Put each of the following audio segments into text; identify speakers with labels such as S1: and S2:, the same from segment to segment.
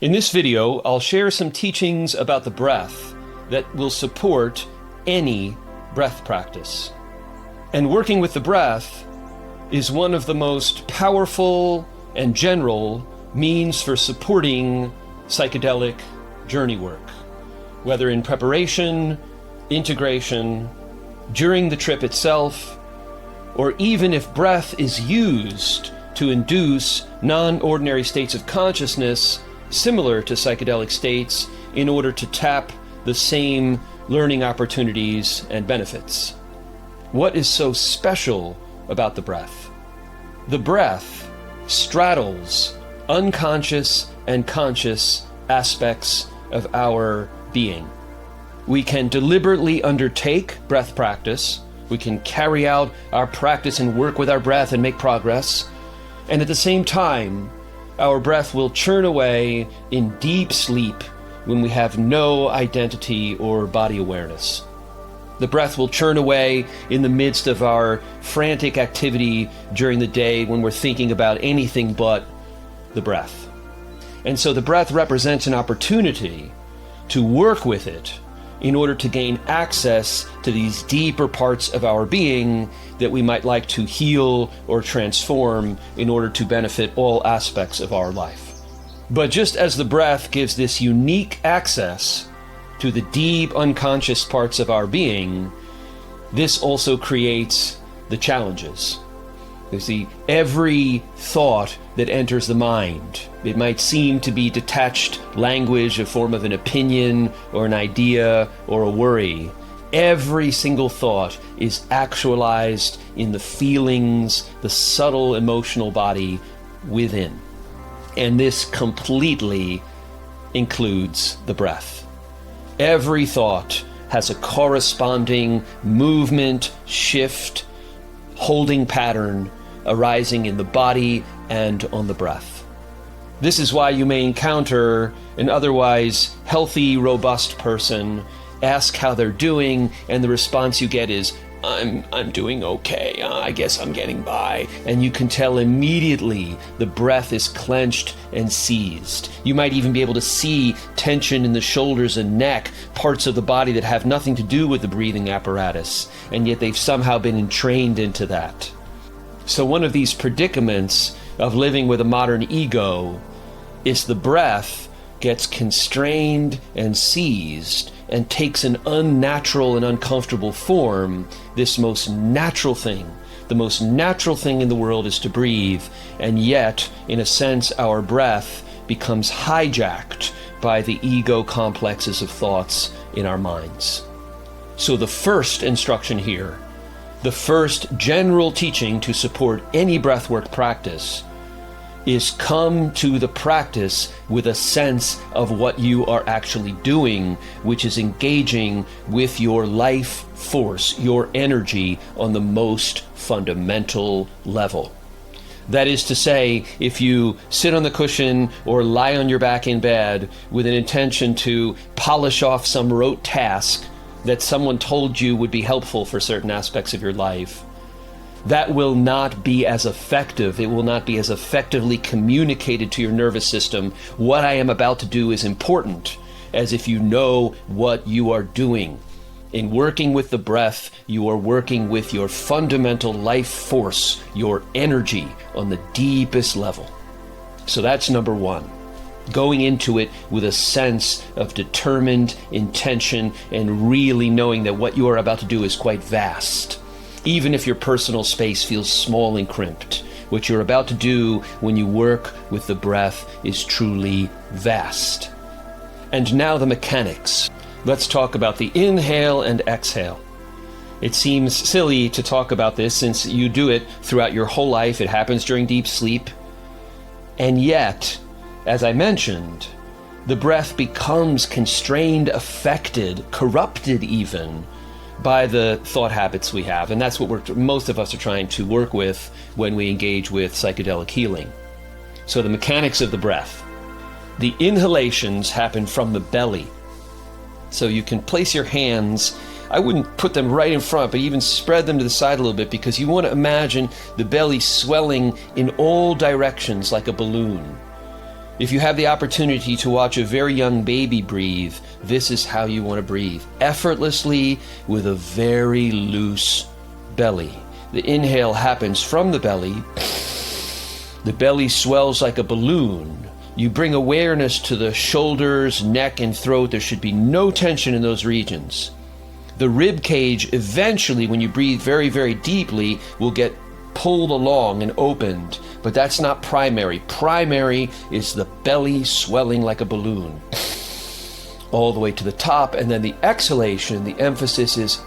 S1: In this video, I'll share some teachings about the breath that will support any breath practice. And working with the breath is one of the most powerful and general means for supporting psychedelic journey work, whether in preparation, integration, during the trip itself, or even if breath is used to induce non-ordinary states of consciousness similar to psychedelic states in order to tap the same learning opportunities and benefits. What is so special about the breath? The breath straddles unconscious and conscious aspects of our being. We can deliberately undertake breath practice. We can carry out our practice and work with our breath and make progress. And at the same time, our breath will churn away in deep sleep when we have no identity or body awareness. The breath will churn away in the midst of our frantic activity during the day when we're thinking about anything but the breath. And so the breath represents an opportunity to work with it in order to gain access to these deeper parts of our being that we might like to heal or transform in order to benefit all aspects of our life. But just as the breath gives this unique access to the deep unconscious parts of our being, this also creates the challenges. You see, every thought that enters the mind, it might seem to be detached language, a form of an opinion or an idea or a worry. Every single thought is actualized in the feelings, the subtle emotional body within. And this completely includes the breath. Every thought has a corresponding movement, shift, holding pattern arising in the body and on the breath. This is why you may encounter an otherwise healthy, robust person, ask how they're doing, and the response you get is, I'm doing okay, I guess I'm getting by. And you can tell immediately the breath is clenched and seized. You might even be able to see tension in the shoulders and neck, parts of the body that have nothing to do with the breathing apparatus, and yet they've somehow been entrained into that. So one of these predicaments of living with a modern ego is the breath gets constrained and seized and takes an unnatural and uncomfortable form. This most natural thing, the most natural thing in the world is to breathe, and yet, in a sense, our breath becomes hijacked by the ego complexes of thoughts in our minds. So the first instruction here, the first general teaching to support any breathwork practice, is come to the practice with a sense of what you are actually doing, which is engaging with your life force, your energy on the most fundamental level. That is to say, if you sit on the cushion or lie on your back in bed with an intention to polish off some rote task that someone told you would be helpful for certain aspects of your life, that will not be as effective. It will not be as effectively communicated to your nervous system. What I am about to do is important, as if you know what you are doing. In working with the breath, you are working with your fundamental life force, your energy on the deepest level. So that's number one. Going into it with a sense of determined intention and really knowing that what you are about to do is quite vast. Even if your personal space feels small and crimped, what you're about to do when you work with the breath is truly vast. And now the mechanics. Let's talk about the inhale and exhale. It seems silly to talk about this since you do it throughout your whole life. It happens during deep sleep. And yet, as I mentioned, the breath becomes constrained, affected, corrupted even by the thought habits we have. And that's what most of us are trying to work with when we engage with psychedelic healing. So the mechanics of the breath. The inhalations happen from the belly. So you can place your hands, I wouldn't put them right in front, but even spread them to the side a little bit, because you want to imagine the belly swelling in all directions like a balloon. If you have the opportunity to watch a very young baby breathe, this is how you want to breathe. Effortlessly, with a very loose belly. The inhale happens from the belly. The belly swells like a balloon. You bring awareness to the shoulders, neck, and throat. There should be no tension in those regions. The rib cage, eventually, when you breathe very, very deeply, will get pulled along and opened, but that's not primary. Primary is the belly swelling like a balloon all the way to the top, and then the exhalation, the emphasis is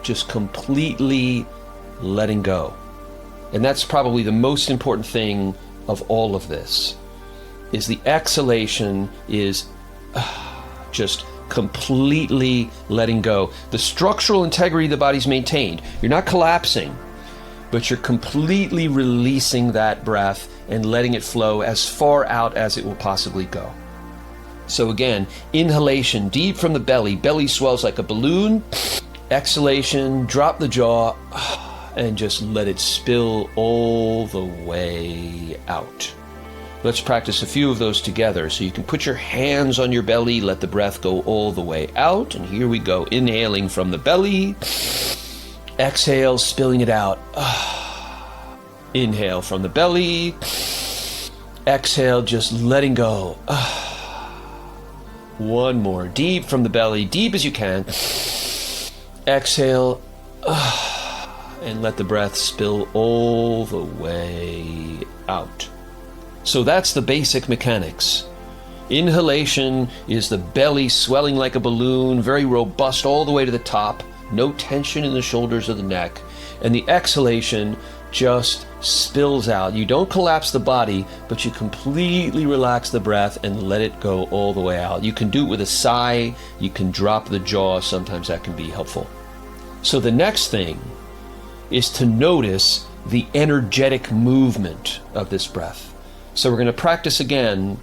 S1: just completely letting go. And that's probably the most important thing of all of this, is the exhalation is just completely letting go. The structural integrity of the body's maintained. You're not collapsing, but you're completely releasing that breath and letting it flow as far out as it will possibly go. So again, inhalation, deep from the belly, belly swells like a balloon. Exhalation, drop the jaw, and just let it spill all the way out. Let's practice a few of those together. So you can put your hands on your belly, let the breath go all the way out. And here we go, inhaling from the belly. Exhale, spilling it out. Inhale from the belly. Exhale, just letting go. One more. Deep from the belly, deep as you can. Exhale. And let the breath spill all the way out. So that's the basic mechanics. Inhalation is the belly swelling like a balloon, very robust all the way to the top. No tension in the shoulders or the neck. And the exhalation just spills out. You don't collapse the body, but you completely relax the breath and let it go all the way out. You can do it with a sigh. You can drop the jaw. Sometimes that can be helpful. So the next thing is to notice the energetic movement of this breath. So we're going to practice again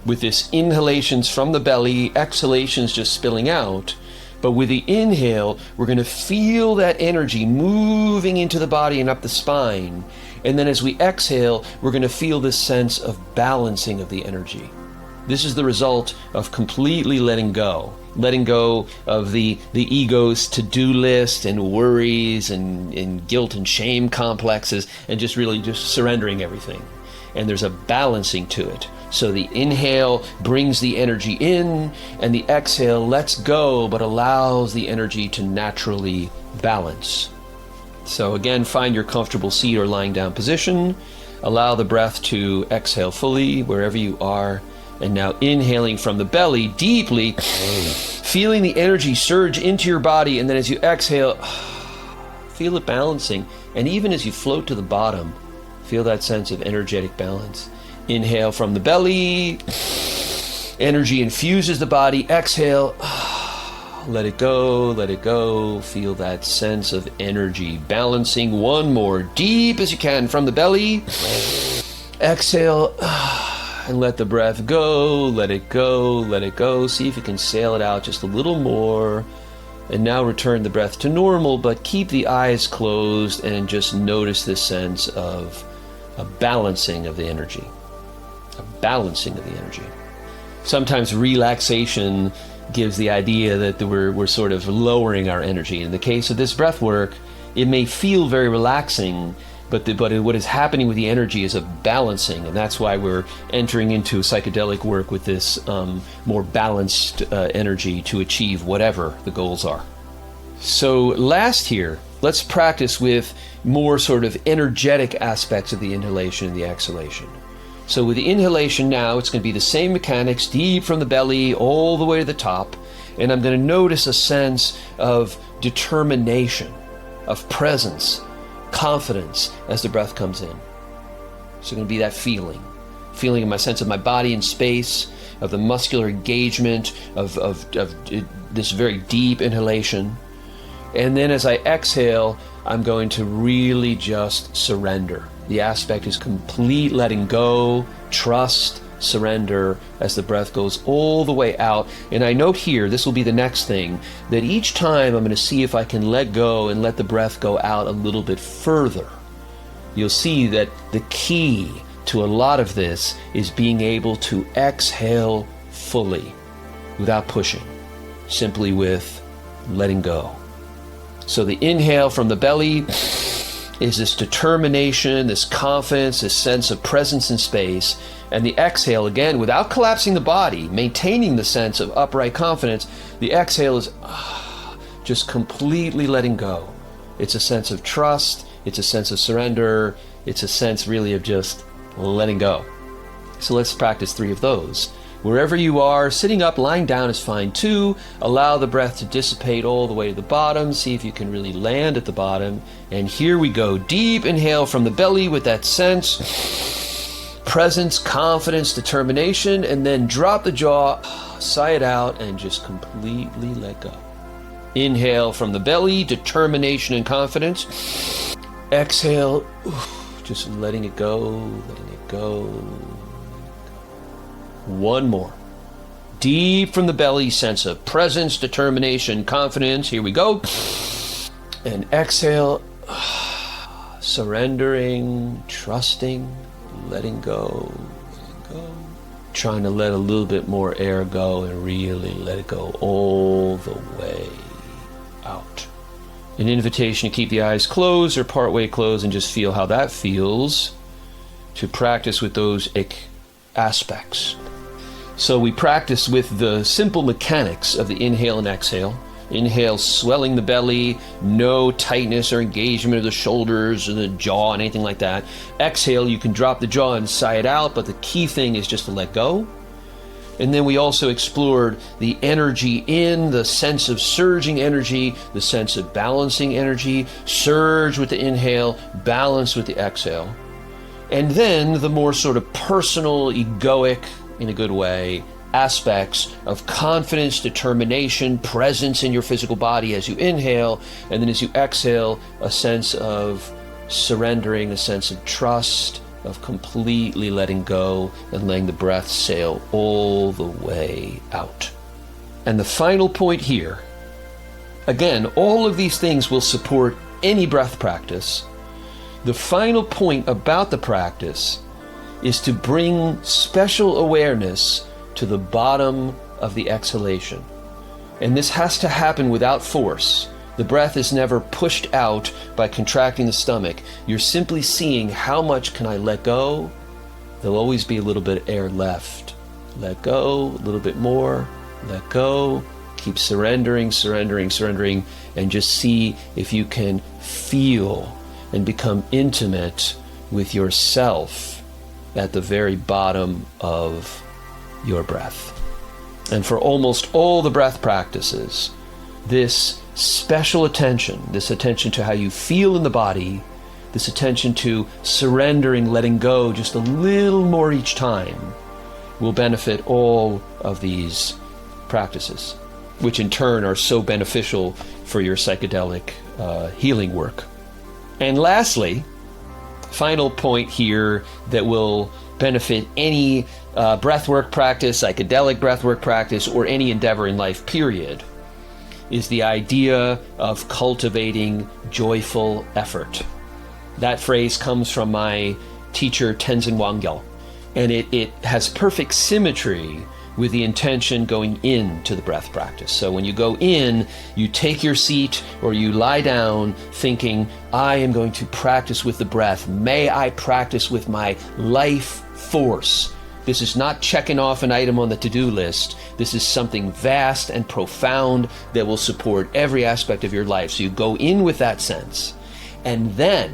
S1: with this inhalations from the belly, exhalations just spilling out. But with the inhale, we're going to feel that energy moving into the body and up the spine. And then as we exhale, we're going to feel this sense of balancing of the energy. This is the result of completely letting go of the ego's to-do list and worries and guilt and shame complexes, and just really just surrendering everything. And there's a balancing to it. So the inhale brings the energy in, and the exhale lets go but allows the energy to naturally balance. So again, find your comfortable seat or lying down position. Allow the breath to exhale fully wherever you are. And now inhaling from the belly deeply, feeling the energy surge into your body, and then as you exhale, feel it balancing. And even as you float to the bottom, feel that sense of energetic balance. Inhale from the belly, energy infuses the body. Exhale, let it go, feel that sense of energy balancing. One more, deep as you can from the belly. Exhale, and let the breath go, let it go. See if you can sail it out just a little more. And now return the breath to normal, but keep the eyes closed and just notice this sense of a balancing of the energy. Sometimes relaxation gives the idea that we're sort of lowering our energy. In the case of this breath work, it may feel very relaxing, but what is happening with the energy is a balancing, and that's why we're entering into psychedelic work with this more balanced energy to achieve whatever the goals are. So last here, let's practice with more sort of energetic aspects of the inhalation and the exhalation. So with the inhalation now, it's going to be the same mechanics, deep from the belly all the way to the top, and I'm going to notice a sense of determination, of presence, confidence as the breath comes in. So going to be that feeling in my sense of my body in space, of the muscular engagement, of this very deep inhalation. And then as I exhale, I'm going to really just surrender. The aspect is complete letting go, trust, surrender as the breath goes all the way out. And I note here, this will be the next thing, that each time I'm going to see if I can let go and let the breath go out a little bit further. You'll see that the key to a lot of this is being able to exhale fully without pushing, simply with letting go. So the inhale from the belly is this determination, this confidence, this sense of presence in space. And the exhale, again, without collapsing the body, maintaining the sense of upright confidence, the exhale is just completely letting go. It's a sense of trust, it's a sense of surrender, it's a sense really of just letting go. So let's practice 3 of those. Wherever you are, sitting up, lying down is fine too. Allow the breath to dissipate all the way to the bottom. See if you can really land at the bottom. And here we go. Deep inhale from the belly with that sense, presence, confidence, determination, and then drop the jaw, sigh it out, and just completely let go. Inhale from the belly, determination and confidence. Exhale, just letting it go, letting it go. One more. Deep from the belly, sense of presence, determination, confidence. Here we go. And exhale, surrendering, trusting, letting go, letting go. Trying to let a little bit more air go and really let it go all the way out. An invitation to keep the eyes closed or partway closed and just feel how that feels, to practice with those aspects. So we practice with the simple mechanics of the inhale and exhale. Inhale, swelling the belly, no tightness or engagement of the shoulders or the jaw and anything like that. Exhale, you can drop the jaw and sigh it out, but the key thing is just to let go. And then we also explored the energy in, the sense of surging energy, the sense of balancing energy, surge with the inhale, balance with the exhale. And then the more sort of personal, egoic, in a good way, aspects of confidence, determination, presence in your physical body as you inhale, and then as you exhale, a sense of surrendering, a sense of trust, of completely letting go and letting the breath sail all the way out. And the final point here, again, all of these things will support any breath practice. The final point about the practice is to bring special awareness to the bottom of the exhalation. And this has to happen without force. The breath is never pushed out by contracting the stomach. You're simply seeing how much can I let go? There'll always be a little bit of air left. Let go, a little bit more, let go. Keep surrendering, surrendering, surrendering, and just see if you can feel and become intimate with yourself at the very bottom of your breath. And for almost all the breath practices, this special attention, this attention to how you feel in the body, this attention to surrendering, letting go just a little more each time, will benefit all of these practices, which in turn are so beneficial for your psychedelic healing work. And lastly, final point here that will benefit any breathwork practice, psychedelic breathwork practice, or any endeavor in life, period, is the idea of cultivating joyful effort. That phrase comes from my teacher, Tenzin Wangyal, and it has perfect symmetry with the intention going into the breath practice. So when you go in, you take your seat or you lie down thinking, I am going to practice with the breath. May I practice with my life force. This is not checking off an item on the to-do list. This is something vast and profound that will support every aspect of your life. So you go in with that sense. And then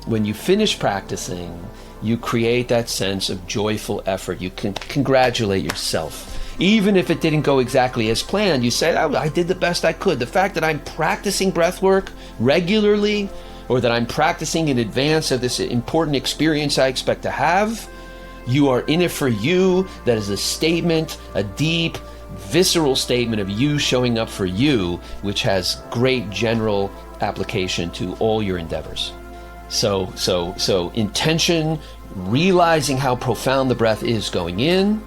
S1: when you finish practicing, you create that sense of joyful effort. You can congratulate yourself. Even if it didn't go exactly as planned, you say, oh, I did the best I could. The fact that I'm practicing breath work regularly, or that I'm practicing in advance of this important experience I expect to have, you are in it for you. That is a statement, a deep, visceral statement of you showing up for you, which has great general application to all your endeavors. So intention, realizing how profound the breath is going in,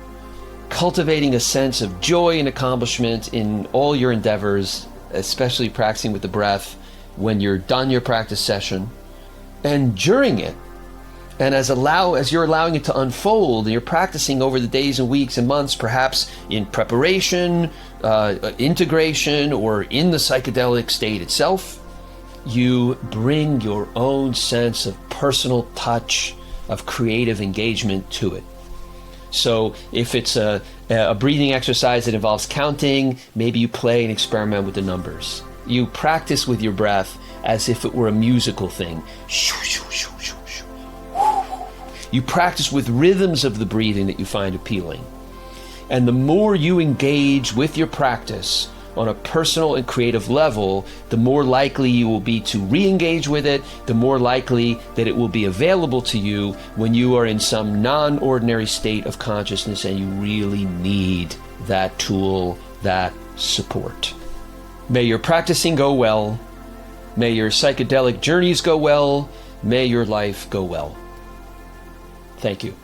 S1: cultivating a sense of joy and accomplishment in all your endeavors, especially practicing with the breath when you're done your practice session. And during it, And as you're allowing it to unfold, and you're practicing over the days and weeks and months, perhaps in preparation, integration, or in the psychedelic state itself, you bring your own sense of personal touch, of creative engagement to it. So if it's a breathing exercise that involves counting, maybe you play and experiment with the numbers. You practice with your breath as if it were a musical thing. You practice with rhythms of the breathing that you find appealing. And the more you engage with your practice on a personal and creative level, the more likely you will be to re-engage with it, the more likely that it will be available to you when you are in some non-ordinary state of consciousness and you really need that tool, that support. May your practicing go well. May your psychedelic journeys go well. May your life go well. Thank you.